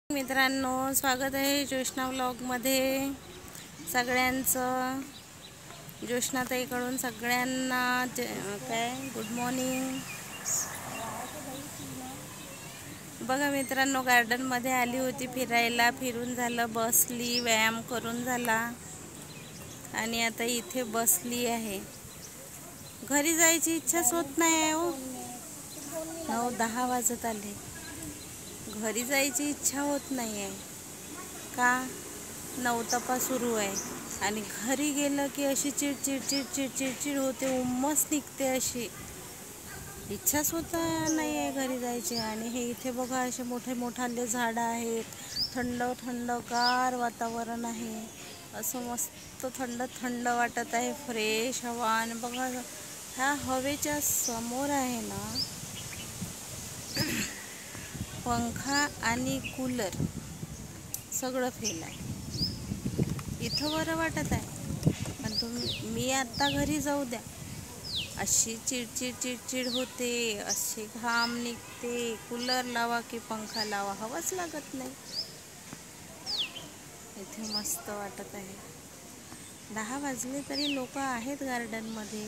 मित्रांनो, स्वागत आहे ज्योष्णा व्लॉगमध्ये सगळ्यांचं. ज्योष्णाताईकडून सगळ्यांना गुड मॉर्निंग. बघा मित्रांनो, गार्डनमध्ये आली होती फिरायला. फिरून झालं, बसली, व्यायाम करून झाला आणि आता इथे बसली आहे. घरी जायची इच्छाच होत नाही आहे हो. 9-10 वाजत आले. घरी जायची इच्छा होत नाही आहे का? नवतपा सुरू आहे आणि घरी गेलं की अशी चिडचिड होते, उम्मस निघते, अशी इच्छाच होत नाही आहे घरी जायची. आणि हे इथे बघा, असे मोठे झाडं आहेत, थंडगार वातावरण आहे, असं मस्त थंड वाटत आहे, फ्रेश हवा. आणि बघा, ह्या हवेच्या समोर आहे ना पंखा आणि कूलर सगळं फेल आहे. इथं बरं वाटत आहे, पण मी आत्ता घरी जाऊ द्या, अशी चिडचिड होते, असे घाम निघते. कूलर लावा की पंखा लावा, हवाच लागत नाही. इथे मस्त वाटत आहे. 10 वाजले तरी लोक आहेत गार्डनमध्ये.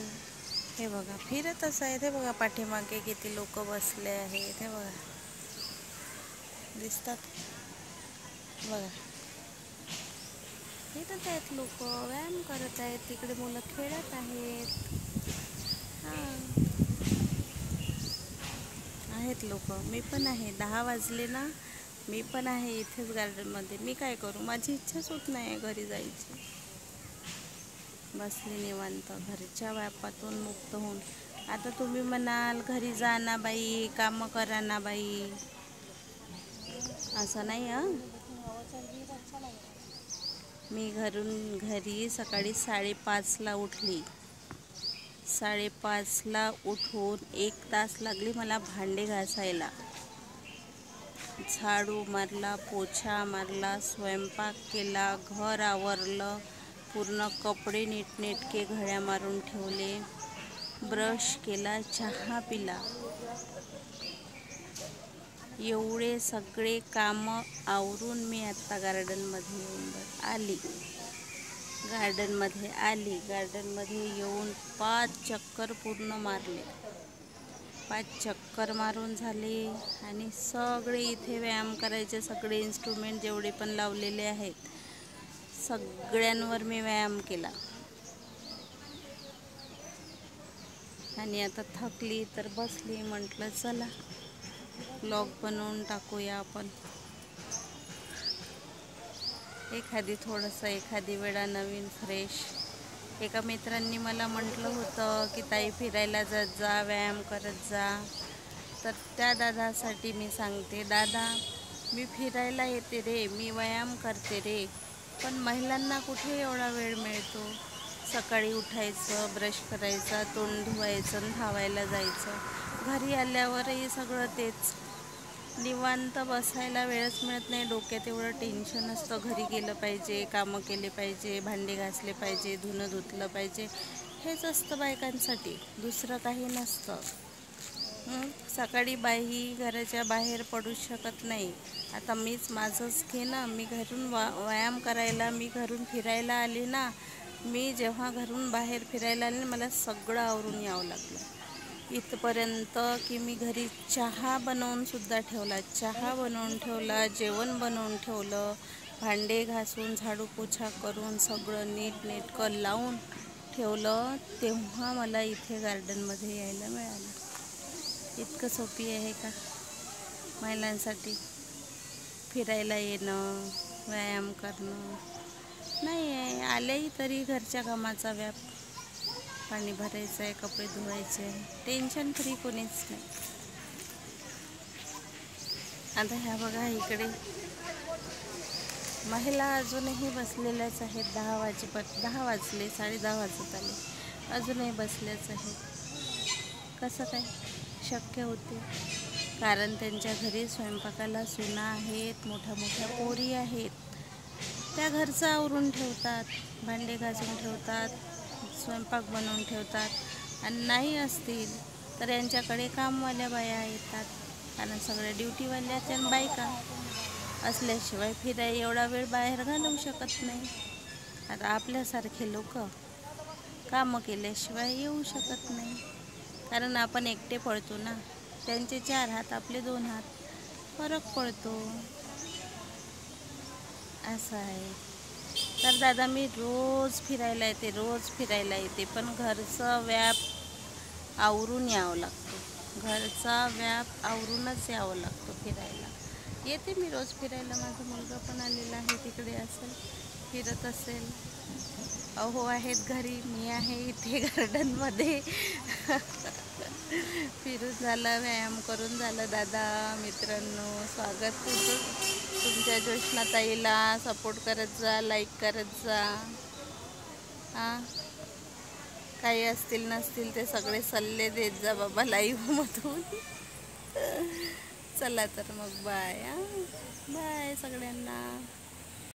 हे बघा, फिरतच आहेत. हे बघा, पाठीमागे किती लोक बसले आहेत. हे बघा, दिसतात बघा, फिरत आहेत लोक, व्यायाम करत आहेत. तिकडे मुलं खेळत आहेत. आहेत लोक. मी पण आहे. 10 वाजले ना, मी पण आहे इथेच गार्डनमध्ये. मी काय करू, माझी इच्छाच होत नाही घरी जायची. बसले निवांत, घरच्या व्यापातून मुक्त होऊन. आता तुम्ही म्हणाल, घरी जा ना बाई, कामं करा ना बाई. असं नाही मी घरी सकाळी 5:30ला उठली. 5:30ला उठून 1 तास लागली मला भांडे घासायला. झाडू मारला, पोछा मारला, स्वयंपाक केला, घर आवरलं, पूर्ण कपडे नीटनेटके घड्या मारून ठेवले, ब्रश केला, चहा पिला. एवढे सगळे कामं आवरून मी आत्ता गार्डनमध्ये येऊन 5 चक्कर पूर्ण मारले. 5 चक्कर मारून झाले आणि सगळे इथे व्यायाम करायचे सगळे इन्स्ट्रुमेंट जेवढे पण लावलेले आहेत, सगळ्यांवर मी व्यायाम केला. आणि आता थकली तर बसली. म्हटलं चला व्लॉग बनवून टाकूया आपण. एखादी वेळा नवीन फ्रेश. एका मित्रांनी मला म्हटलं होतं की ताई, फिरायला जात जा, व्यायाम करत जा. तर त्या दादासाठी मी सांगते, दादा, मी फिरायला येते रे, मी व्यायाम करते रे, पण महिलांना कुठे एवढा वेळ मिळतो? सकाळी उठायचं, ब्रश करायचा, तोंड धुवायचं, धावायला जायचं. घरी आल्यावरही सगळं तेच. निवांत बसायला वेळच मिळत नाही. डोक्यात एवढं टेन्शन असतं, घरी गेलं पाहिजे, कामं केले पाहिजे, भांडे घासले पाहिजे, धुणं धुतलं पाहिजे. हेच असतं बायकांसाठी, दुसरं काही नसतं. सकाळी बाई घराच्या बाहेर पडू शकत नाही. आता मीच माझंच घे ना, मी घरून व्यायाम करायला, मी घरून फिरायला आले ना. मी जेव्हा घरून बाहेर फिरायला आले, मला सगळं आवरून यावं लागलं इथपर्यंत की मी घरी चहा बनवून ठेवला, जेवण बनवून ठेवलं, भांडे घासून, झाडू पोछा करून, सगळं नीटनेटकं लावून ठेवलं. तेव्हा मला इथे गार्डनमध्ये यायला मिळालं. इतकं सोपी आहे का महिलांसाठी फिरायला येणं, व्यायाम करणं? नाही आहे. आलेही तरी घरच्या कामाचा व्याप, पाणी भरायचं आहे, कपडे धुवायचे आहे, टेन्शन फ्री कोणीच नाही. आता ह्या बघा, इकडे महिला अजूनही बसलेल्याच आहेत. 10 वाजले, 10:30 वाजत आले, अजूनही बसल्याच आहेत. कसं काय शक्य होते? कारण त्यांच्या घरी स्वयंपाकाला सुना आहेत, मोठ्या पोरी आहेत. त्या घरचं आवरून ठेवतात, भांडे घासून ठेवतात, स्वयंपाक बनवून ठेवतात. आणि नाही असतील तर यांच्याकडे कामवाल्या बाया येतात, कारण सगळ्या ड्युटीवाल्याच्या बायका असल्याशिवाय एवढा वेळ बाहेर घालवू शकत नाही. आता आपल्यासारखे लोक कामं केल्याशिवाय येऊ शकत नाही, कारण आपण एकटे पळतो ना. त्यांचे 4 हात, आपले 2 हात, फरक पडतो. असं आहे. तर दादा, मी रोज फिरायला येते, पण घरचा व्याप आवरून यावं लागतो. घरचा व्याप आवरूनच यावं लागतो फिरायला. येते मी रोज फिरायला. माझा मुलगा पण आलेला आहे, तिकडे असेल, फिरत असेल. अहो आहेत घरी, मी आहे इथे गार्डनमध्ये. फिरून झालं, व्यायाम करून झालं. दादा मित्रांनो, स्वागत तुमच्या ज्योष्णाताईला. सपोर्ट करत जा, लाईक करत जा. हां, काही असतील नसतील ते सगळे सल्ले देत जा बाबा लाईव्हमधून. चला तर मग बाय. बाय सगळ्यांना.